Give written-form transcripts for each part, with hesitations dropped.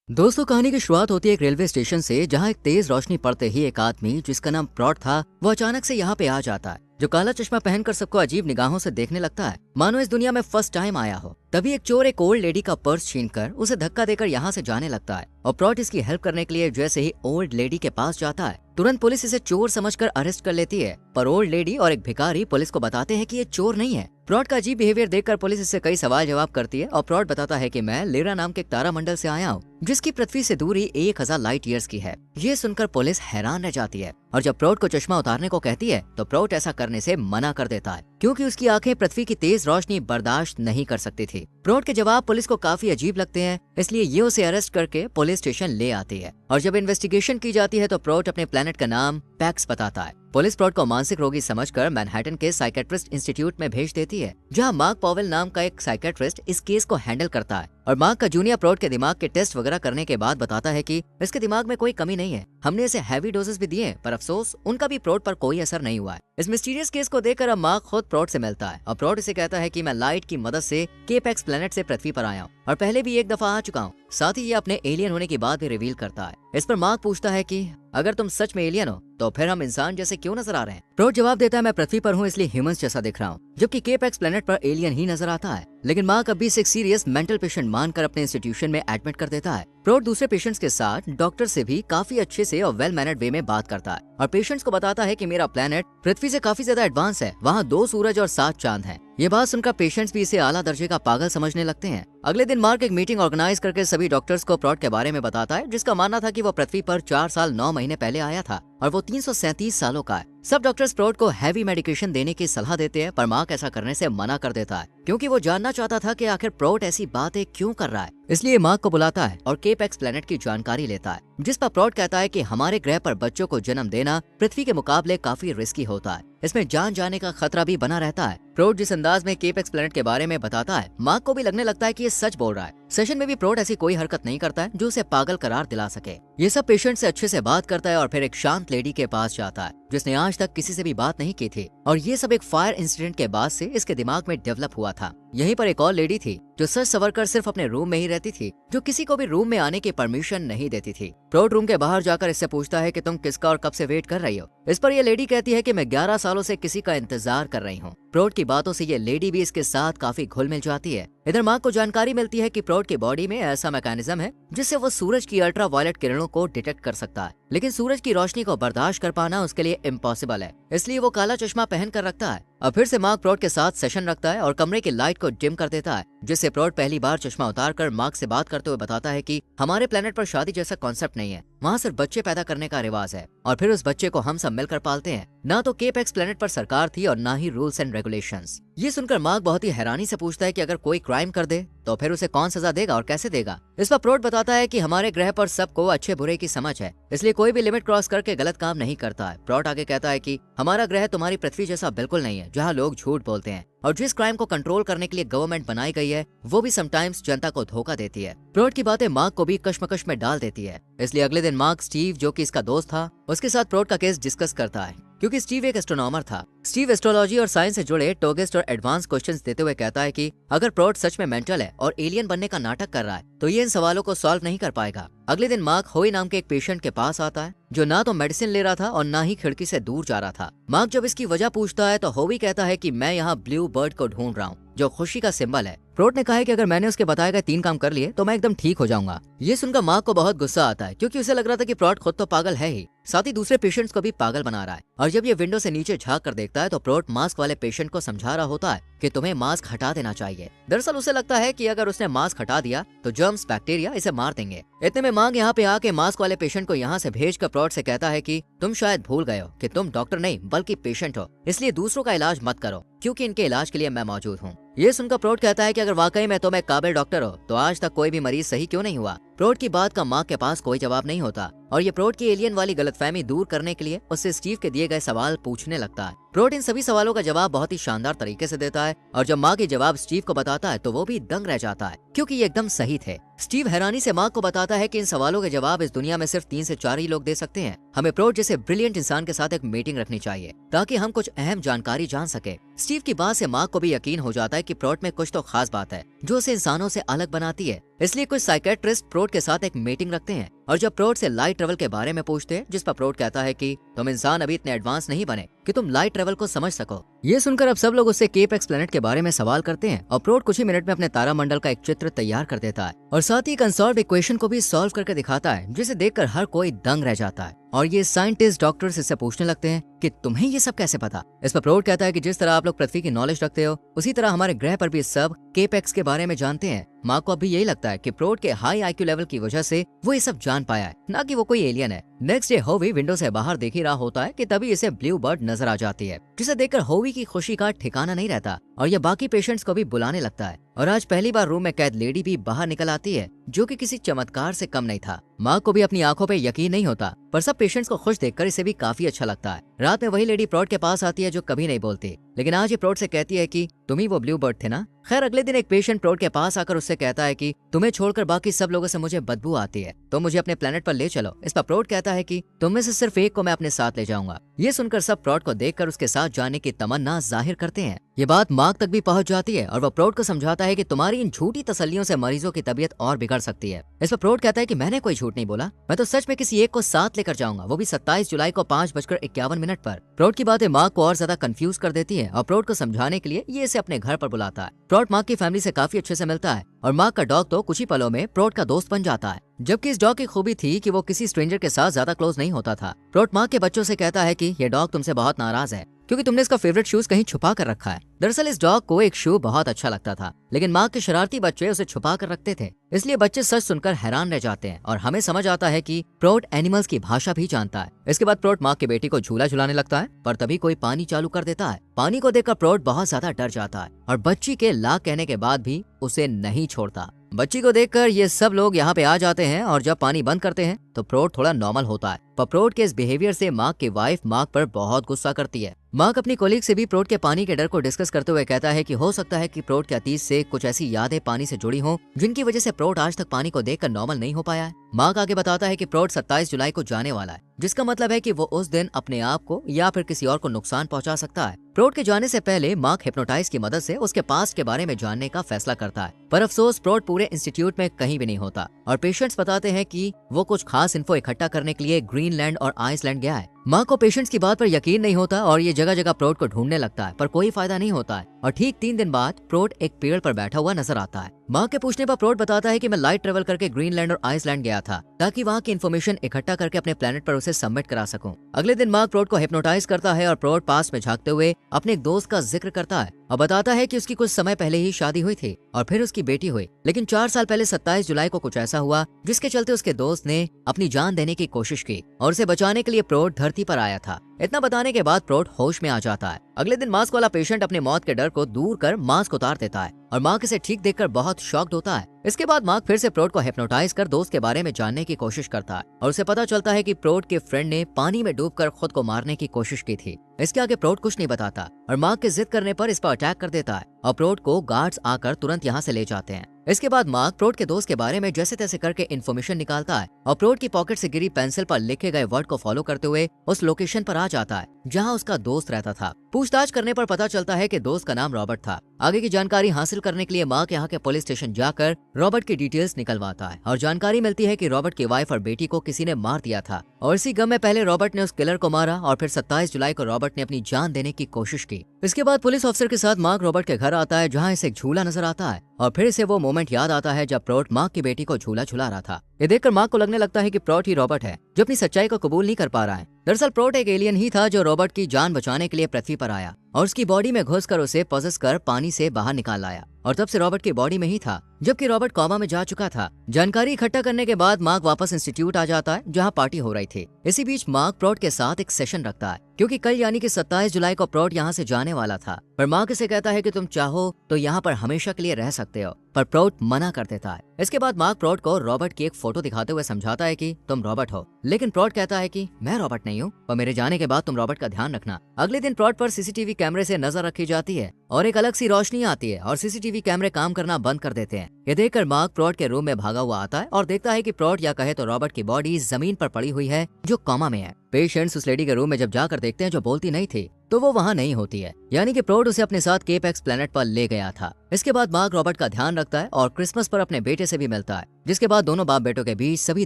दोस्तों, कहानी की शुरुआत होती है एक रेलवे स्टेशन से, जहां एक तेज रोशनी पड़ते ही एक आदमी जिसका नाम प्रॉट था, वो अचानक से यहाँ पे आ जाता है। जो काला चश्मा पहनकर सबको अजीब निगाहों से देखने लगता है, मानो इस दुनिया में फर्स्ट टाइम आया हो। तभी एक चोर एक ओल्ड लेडी का पर्स छीनकर उसे धक्का देकर यहाँ से जाने लगता है और प्रॉट इसकी हेल्प करने के लिए जैसे ही ओल्ड लेडी के पास जाता है, तुरंत पुलिस इसे चोर समझकर अरेस्ट कर लेती है। पर ओल्ड लेडी और एक भिखारी पुलिस को बताते हैं कि ये चोर नहीं है। प्रॉट का अजीब बिहेवियर देखकर पुलिस इससे कई सवाल जवाब करती है और प्रॉट बताता है कि मैं लेरा नाम के एक तारामंडल से आया हूँ, जिसकी पृथ्वी से दूरी 1000 लाइट ईयर्स की है। ये सुनकर पुलिस हैरान रह जाती है और जब प्रॉट को चश्मा उतारने को कहती है तो प्रॉट ऐसा करने से मना कर देता है, क्योंकि उसकी आंखें पृथ्वी की तेज रोशनी बर्दाश्त नहीं कर सकती थी। प्रॉट के जवाब पुलिस को काफी अजीब लगते हैं, इसलिए ये उसे अरेस्ट करके पुलिस स्टेशन ले आती है और जब इन्वेस्टिगेशन की जाती है तो प्रॉट अपने प्लेनेट का नाम पैक्स बताता है। पुलिस प्रॉट को मानसिक रोगी समझकर मैनहट्टन के साइकेट्रिस्ट इंस्टीट्यूट में भेज देती है, जहां मार्क पॉवेल नाम का एक साइकेट्रिस्ट इस केस को हैंडल करता है। और मार्क का जूनियर प्रॉट के दिमाग के टेस्ट वगैरह करने के बाद बताता है कि इसके दिमाग में कोई कमी नहीं है। हमने इसे हैवी डोजेस भी दिए, पर अफसोस उनका भी प्रॉट पर कोई असर नहीं हुआ है। इस मिस्टीरियस केस को देखकर अब मार्क खुद प्रॉट से मिलता है और प्रॉट इसे कहता है कि मैं लाइट की मदद से केपेक्स प्लेनेट से पृथ्वी पर आया हूँ और पहले भी एक दफा आ चुका हूँ। साथ ही ये अपने एलियन होने की बात भी रिवील करता है। इस पर मार्क पूछता है कि अगर तुम सच में एलियन हो तो फिर हम इंसान जैसे क्यों नजर आ रहे हैं। प्रॉट जवाब देता है मैं पृथ्वी पर हूँ इसलिए ह्यूमंस जैसा दिख रहा हूँ, जबकि केपेक्स प्लेनेट पर एलियन ही नजर आता है। लेकिन मार्क अभी से एक सीरियस मेंटल पेशेंट मानकर अपने इंस्टीट्यूशन में एडमिट कर देता है। प्रॉट दूसरे पेशेंट्स के साथ डॉक्टर से भी काफी अच्छे से और वेल मैनर्ड वे में बात करता है और पेशेंट्स को बताता है कि मेरा प्लेनेट पृथ्वी से काफी ज्यादा एडवांस है, वहाँ 2 सूरज और 7 चांद हैं। ये बात सुनकर पेशेंट्स भी इसे आला दर्जे का पागल समझने लगते हैं। अगले दिन मार्क एक मीटिंग ऑर्गेनाइज करके सभी डॉक्टर्स को प्रॉट के बारे में बताता है, जिसका मानना था कि वो पृथ्वी पर 4 साल 9 महीने पहले आया था और वो 337 सालों का है। सब डॉक्टर्स प्रॉट को हैवी मेडिकेशन देने की सलाह देते हैं, पर मार्क ऐसा करने से मना कर देता है, क्योंकि वो जानना चाहता था कि आखिर प्रॉट ऐसी बातें क्यों कर रहा है। इसलिए मार्क को बुलाता है और केपेक्स प्लेनेट की जानकारी लेता है, जिस पर प्रॉट कहता है कि हमारे ग्रह पर बच्चों को जन्म देना पृथ्वी के मुकाबले काफी रिस्की होता है, इसमें जान जाने का खतरा भी बना रहता है। प्रॉट जिस अंदाज में केपेक्स प्लेनेट के बारे में बताता है, मार्क को भी लगने लगता है कि ये सच बोल रहा है। सेशन में भी प्रॉट ऐसी कोई हरकत नहीं करता है जो उसे पागल करार दिला सके। ये सब पेशेंट से अच्छे से बात करता है और फिर एक शांत लेडी के पास जाता है, जिसने आज तक किसी से भी बात नहीं की थी और ये सब एक फायर इंसिडेंट के बाद से इसके दिमाग में डेवलप हुआ था। यहीं पर एक और लेडी थी जो सच सवर कर सिर्फ अपने रूम में ही रहती थी, जो किसी को भी रूम में आने की परमिशन नहीं देती थी। प्रॉट रूम के बाहर जाकर इससे पूछता है कि तुम किसका और कब से वेट कर रही हो। इस पर यह लेडी कहती है कि मैं 11 सालों से किसी का इंतजार कर रही हूँ। प्रॉट की बातों से ये लेडी भी इसके साथ काफी घुल मिल जाती है। इधर मार्क को जानकारी मिलती है कि प्रॉट की बॉडी में ऐसा मैकेनिज्म है जिससे वो सूरज की अल्ट्रा वायलेट किरणों को डिटेक्ट कर सकता है, लेकिन सूरज की रोशनी को बर्दाश्त कर पाना उसके लिए इम्पॉसिबल है, इसलिए वो काला चश्मा पहन कर रखता है। अब फिर से मार्क प्रॉट के साथ सेशन रखता है और कमरे की लाइट को डिम कर देता है, जिससे प्रॉट पहली बार चश्मा उतारकर मार्क से बात करते हुए बताता है कि हमारे प्लेनेट पर शादी जैसा कॉन्सेप्ट नहीं है, वहाँ सिर्फ बच्चे पैदा करने का रिवाज है और फिर उस बच्चे को हम सब मिलकर पालते हैं। ना तो केपेक्स प्लेनेट पर सरकार थी और ना ही रूल्स एंड रेगुलेशंस। ये सुनकर मार्क बहुत ही हैरानी से पूछता है कि अगर कोई क्राइम कर दे तो फिर उसे कौन सजा देगा और कैसे देगा। इस पर प्रॉट बताता है कि हमारे ग्रह पर सबको अच्छे बुरे की समझ है, इसलिए कोई भी लिमिट क्रॉस करके गलत काम नहीं करता है। प्रॉट आगे कहता है कि हमारा ग्रह तुम्हारी पृथ्वी जैसा बिल्कुल नहीं है, जहाँ लोग झूठ बोलते हैं और जिस क्राइम को कंट्रोल करने के लिए गवर्नमेंट बनाई गई है वो भी समटाइम्स जनता को धोखा देती है। प्रॉट की बातें मार्क को भी कश्मकश में डाल देती है, इसलिए अगले दिन मार्क स्टीव, जो कि इसका दोस्त था, उसके साथ प्रॉट का केस डिस्कस करता है, क्योंकि स्टीव एक एस्ट्रोनॉमर था। स्टीव एस्ट्रोलॉजी और साइंस से जुड़े टोगेस्ट और एडवांस क्वेश्चंस देते हुए कहता है कि अगर प्रॉट सच में मेंटल है और एलियन बनने का नाटक कर रहा है तो ये इन सवालों को सॉल्व नहीं कर पाएगा। अगले दिन मार्क होई नाम के एक पेशेंट के पास आता है, जो ना तो मेडिसिन ले रहा था और ना ही खिड़की से दूर जा रहा था। मार्क जब इसकी वजह पूछता है तो होवी कहता है कि मैं यहाँ ब्लू बर्ड को ढूंढ रहा हूँ, जो खुशी का सिंबल है। प्रॉट ने कहा है कि अगर मैंने उसके बताए गए 3 काम कर लिए तो मैं एकदम ठीक हो जाऊंगा। ये सुनकर मार्क को बहुत गुस्सा आता है, क्योंकि उसे लग रहा था कि प्रॉट खुद तो पागल है ही, साथ ही दूसरे पेशेंट्स को भी पागल बना रहा है। और जब ये विंडो से नीचे झांक कर देखता है तो प्रॉट मास्क वाले पेशेंट को समझा रहा होता है कि तुम्हें मास्क हटा देना चाहिए। दरअसल उसे लगता है कि अगर उसने मास्क हटा दिया तो जर्म्स बैक्टीरिया इसे मार देंगे। इतने में मार्क यहाँ पे आके मास्क वाले पेशेंट को यहाँ से भेजकर प्रॉट से कहता है कि तुम शायद भूल गए हो कि तुम डॉक्टर नहीं बल्कि पेशेंट हो, इसलिए दूसरों का इलाज मत करो, क्योंकि इनके इलाज के लिए मैं मौजूद हूँ। ये सुनकर प्रॉट कहता है कि अगर वाकई में तुम एक काबिल डॉक्टर हो तो आज तक कोई भी मरीज सही क्यों नहीं हुआ। प्रॉट की बात का मार्क के पास कोई जवाब नहीं होता और ये प्रॉट की एलियन वाली गलतफहमी दूर करने के लिए उससे स्टीव के दिए गए सवाल पूछने लगता है। प्रॉट इन सभी सवालों का जवाब बहुत ही शानदार तरीके से देता है और जब मार्क ये जवाब स्टीव को बताता है तो वो भी दंग रह जाता है, क्योंकि ये एकदम सही थे। स्टीव हैरानी से मार्क को बताता है कि इन सवालों के जवाब इस दुनिया में सिर्फ 3 से 4 ही लोग दे सकते हैं। हमें प्रॉट जैसे ब्रिलियंट इंसान के साथ एक मीटिंग रखनी चाहिए ताकि हम कुछ अहम जानकारी जान सके। स्टीव की बात से मार्क को भी यकीन हो जाता है कि प्रॉट में कुछ तो खास बात है जो उसे इंसानों से अलग बनाती है, इसलिए कुछ साइकेट्रिस्ट प्रॉट प्रोट के साथ एक मीटिंग रखते हैं और जब प्रोट से लाइट ट्रेवल के बारे में पूछते हैं, जिस पर प्रोट कहता है कि तुम इंसान अभी इतने एडवांस नहीं बने कि तुम लाइट ट्रेवल को समझ सको। ये सुनकर अब सब लोग उससे केप एक्स प्लैनेट के बारे में सवाल करते हैं और प्रोट कुछ ही मिनट में अपने तारामंडल का एक चित्र तैयार कर देता है और साथ ही एक अनसॉल्व्ड इक्वेशन को भी सॉल्व करके दिखाता है, जिसे देखकर हर कोई दंग रह जाता है। और ये साइंटिस्ट डॉक्टर्स इससे पूछने लगते हैं कि तुम्हें ये सब कैसे पता। इस पर प्रोट कहता है कि जिस तरह आप लोग पृथ्वी की नॉलेज रखते हो, उसी तरह हमारे ग्रह पर भी सब केप एक्स के बारे में जानते हैं। माँ को अभी यही लगता है कि प्रोट के हाई आईक्यू लेवल की वजह से वो ये सब जान पाया है, ना कि वो कोई एलियन है। नेक्स्ट डे होवी विंडो से बाहर देख ही रहा होता है कि तभी इसे ब्लू बर्ड नजर आ जाती है, जिसे देखकर होवी की खुशी का ठिकाना नहीं रहता और ये बाकी पेशेंट्स को भी बुलाने लगता है। और आज पहली बार रूम में कैद लेडी भी बाहर निकल आती है, जो कि किसी चमत्कार से कम नहीं था। माँ को भी अपनी आंखों पे यकीन नहीं होता, पर सब पेशेंट्स को खुश देखकर इसे भी काफी अच्छा लगता है। रात में वही लेडी प्रोट के पास आती है जो कभी नहीं बोलती, लेकिन आज ये प्रोट से कहती है कि तुम ही वो ब्लू बर्ड थे ना। खैर अगले दिन एक पेशेंट प्रोट के पास आकर उससे कहता है कि तुम्हें छोड़कर बाकी सब लोगों से मुझे बदबू आती है, तो मुझे अपने प्लेनेट पर ले चलो। इस पर प्रोट कहता है कि तुम में से सिर्फ एक को मैं अपने साथ ले जाऊंगा। ये सुनकर सब प्रोट को देखकर उसके साथ जाने की तमन्ना जाहिर करते हैं। ये बात मार्क तक भी पहुंच जाती है और वह प्रोट को समझाता है कि तुम्हारी इन झूठी तसल्लियों से मरीजों की तबीयत और बिगड़ सकती है। इस पर प्रोट कहता है कि मैंने कोई झूठ नहीं बोला, मैं तो सच में किसी एक को साथ लेकर जाऊंगा, वो भी 27 जुलाई को 5:51 पर। प्रोट की बातें मार्क को और ज्यादा कंफ्यूज कर देती है और प्रोट को समझाने के लिए ये इसे अपने घर पर बुलाता है। प्रोट मार्क की फैमिली से काफी अच्छे से मिलता है और मार्क का डॉग तो कुछ ही पलों में प्रोट का दोस्त बन जाता है। जबकि इस डॉग की खूबी थी कि वो किसी स्ट्रेंजर के साथ ज्यादा क्लोज नहीं होता था। प्रोट मार्क के बच्चों से कहता है कि ये डॉग तुमसे बहुत नाराज है क्योंकि तुमने इसका फेवरेट शूज कहीं छुपा कर रखा है। दरअसल इस डॉग को एक शू बहुत अच्छा लगता था, लेकिन मार्क के शरारती बच्चे उसे छुपा कर रखते थे, इसलिए बच्चे सच सुनकर हैरान रह जाते हैं और हमें समझ आता है कि प्रोट एनिमल्स की भाषा भी जानता है। इसके बाद प्रोट मार्क की बेटी को झूला झुलाने लगता है, पर तभी कोई पानी चालू कर देता है। पानी को देखकर प्रोट बहुत ज्यादा डर जाता है और बच्ची के ला कहने के बाद भी उसे नहीं छोड़ता। बच्ची को देखकर ये सब लोग यहाँ पे आ जाते हैं और जब पानी बंद करते हैं तो प्रोट थोड़ा नॉर्मल होता है, पर प्रोट के इस बिहेवियर से मार्क की वाइफ मार्क पर बहुत गुस्सा करती है। मार्क अपनी कोलीग से भी प्रोट के पानी के डर को डिस्कस करते हुए कहता है कि हो सकता है कि प्रोट के अतीत से कुछ ऐसी यादें पानी से जुड़ी हों जिनकी वजह से प्रोट आज तक पानी को देखकर नॉर्मल नहीं हो पाया है। मार्क आगे बताता है कि प्रोट 27 जुलाई को जाने वाला है, जिसका मतलब है कि वो उस दिन अपने आप को या फिर किसी और को नुकसान पहुंचा सकता है। प्रोट के जाने से पहले मार्क हिप्नोटाइज की मदद से उसके पास्ट के बारे में जानने का फैसला करता है, पर अफसोस प्रोट पूरे इंस्टीट्यूट में कहीं भी नहीं होता और पेशेंट्स बताते हैं कि वो कुछ खास इन्फो इकट्ठा करने के लिए ग्रीनलैंड और आइसलैंड गया है। मार्क को पेशेंट्स की बात पर यकीन नहीं होता और ये जगह जगह प्रोट को ढूंढने लगता है, पर कोई फायदा नहीं होता है और ठीक 3 दिन बाद प्रोट एक पेड़ पर बैठा हुआ नजर आता है। मार्क के पूछने पर प्रोट बताता है कि मैं लाइट ट्रेवल करके ग्रीनलैंड और आइसलैंड गया था ताकि वहाँ की इन्फॉर्मेशन इकट्ठा करके अपने प्लेनेट पर उसे सबमिट करा सकूं। अगले दिन मार्क प्रोट को हिप्नोटाइज करता है और प्रोट पास में झांकते हुए अपने एक दोस्त का जिक्र करता है और बताता है कि उसकी कुछ समय पहले ही शादी हुई थी और फिर उसकी बेटी हुई, लेकिन 4 साल पहले 27 जुलाई को कुछ ऐसा हुआ जिसके चलते उसके दोस्त ने अपनी जान देने की कोशिश की और उसे बचाने के लिए प्रोट धरती पर आया था। इतना बताने के बाद प्रोट होश में आ जाता है। अगले दिन मास्क वाला पेशेंट अपने मौत के डर को दूर कर मास्क उतार देता है और मार्क इसे ठीक देखकर बहुत शॉक्ड होता है। इसके बाद मार्क फिर से प्रोट को हिप्नोटाइज कर दोस्त के बारे में जानने की कोशिश करता है और उसे पता चलता है कि प्रोट के फ्रेंड ने पानी में डूबकर खुद को मारने की कोशिश की थी। इसके आगे प्रोट कुछ नहीं बताता और मार्क के जिद करने पर इस पर अटैक कर देता है और प्रोट को गार्ड्स आकर तुरंत यहाँ से ले जाते हैं। इसके बाद मार्क प्रोट के दोस्त के बारे में जैसे तैसे करके इन्फॉर्मेशन निकालता है और प्रोट की पॉकेट से गिरी पेंसिल पर लिखे गए वर्ड को फॉलो करते हुए उस लोकेशन पर आ जाता है जहां उसका दोस्त रहता था। पूछताछ करने पर पता चलता है कि दोस्त का नाम रॉबर्ट था। आगे की जानकारी हासिल करने के लिए मार्क यहाँ के पुलिस स्टेशन जाकर रॉबर्ट की डिटेल्स निकलवाता है और जानकारी मिलती है कि रॉबर्ट की वाइफ और बेटी को किसी ने मार दिया था और इसी गम में पहले रॉबर्ट ने उस किलर को मारा और फिर 27 जुलाई को रॉबर्ट ने अपनी जान देने की कोशिश की। इसके बाद पुलिस ऑफिसर के साथ मार्क रॉबर्ट के घर आता है जहाँ इसे एक झूला नजर आता है और फिर इसे वो मोमेंट याद आता है जब प्रोट मार्क की बेटी को झूला झुला रहा था। ये देखकर मार्क को लगने लगता है कि प्रोट ही रॉबर्ट है जो अपनी सच्चाई को कबूल नहीं कर पा रहा है। दरअसल प्रोट एक एलियन ही था जो रॉबर्ट की जान बचाने के लिए पृथ्वी पर आया और उसकी बॉडी में घुसकर उसे पॉसेस कर पानी से बाहर निकाल लाया और तब से रॉबर्ट की बॉडी में ही था जबकि रॉबर्ट कोमा में जा चुका था। जानकारी इकट्ठा करने के बाद मार्क वापस इंस्टीट्यूट आ जाता है जहां पार्टी हो रही थी। इसी बीच मार्क प्रोट के साथ एक सेशन रखता है क्योंकि कल यानी कि 27 जुलाई को प्रोट यहाँ से जाने वाला था, पर मार्क इसे कहता है कि तुम चाहो तो यहाँ पर हमेशा के लिए रह सकते हो, पर प्रोट मना कर देता है। इसके बाद मार्क प्रोट को रॉबर्ट की एक फोटो दिखाते हुए समझाता है कि तुम रॉबर्ट हो, लेकिन प्रोट कहता है कि मैं रॉबर्ट नहीं हूँ, पर मेरे जाने के बाद तुम रॉबर्ट का ध्यान रखना। अगले दिन प्रोट पर सीसीटीवी कैमरे से नजर रखी जाती है और एक अलग सी रोशनी आती है और सीसीटीवी कैमरे काम करना बंद कर देते हैं। ये देखकर मार्क प्रोट के रूम में भागा हुआ आता है और देखता है कि प्रोट या कहे तो रॉबर्ट की बॉडी जमीन पर पड़ी हुई है जो कोमा में है। पेशेंट्स उस लेडी के रूम में जब जाकर देखते हैं जो बोलती नहीं थी, तो तो वो वहाँ नहीं होती है, यानी कि प्रॉड उसे अपने साथ केप एक्स प्लेनेट पर ले गया था। इसके बाद मार्क रॉबर्ट का ध्यान रखता है और क्रिसमस पर अपने बेटे से भी मिलता है, जिसके बाद दोनों बाप बेटों के बीच सभी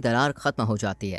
दरार खत्म हो जाती है।